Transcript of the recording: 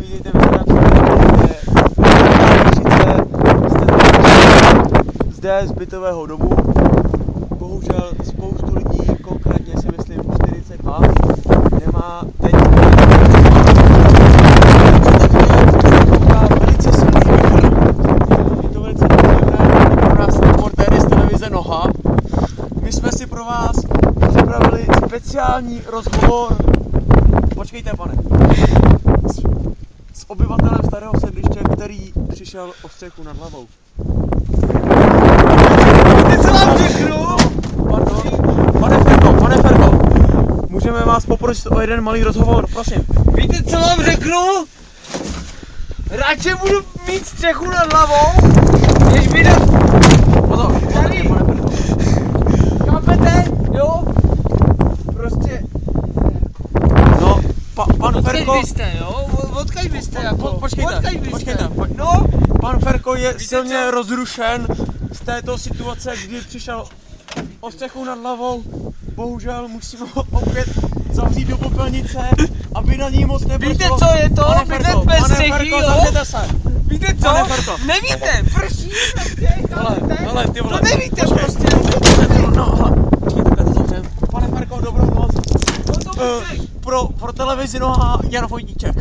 vítejte ve zde z bytového domu. Bohužel spoustu lidí, konkrétně si myslím 42, nemá teď velice silný vítr. Je to velice nepříjemné pro nás reportéry z televize Noha. My jsme si pro vás připravili speciální rozhovor. Počkejte, pane. S obyvatelem Starého Sedliště, který přišel o střechu nad hlavou. Víte, co vám řeknu? Pardon. Pane Ferko, můžeme vás poprosit o jeden malý rozhovor, prosím. Víte, co vám řeknu? Radši budu mít střechu nad hlavou, než by na... Pozor, Tady. pane Ferko. Chápete? Jo? Prostě... No, pan Odkud Ferko... byste, jo? Odkud byste, jako? Počkejte. No? Pan Ferko je Víte silně co? rozrušen z této situace, kdy přišel o střechu nad hlavou. Bohužel musíme ho opět zavřít do popelnice, aby na ní moc nepršelo. Víte, co je to? Bydlet bez střechy, jo? Zavřete se. Víte co? Pane Ferko. Nevíte, prší prostě, chápete? Hele, ty vole. To nevíte Počkej, prostě. Počkej, takhle to zavřem. Pane Ferko, dobrou noc. No to musíš. Pro televizi Noha Jan Vojtíček.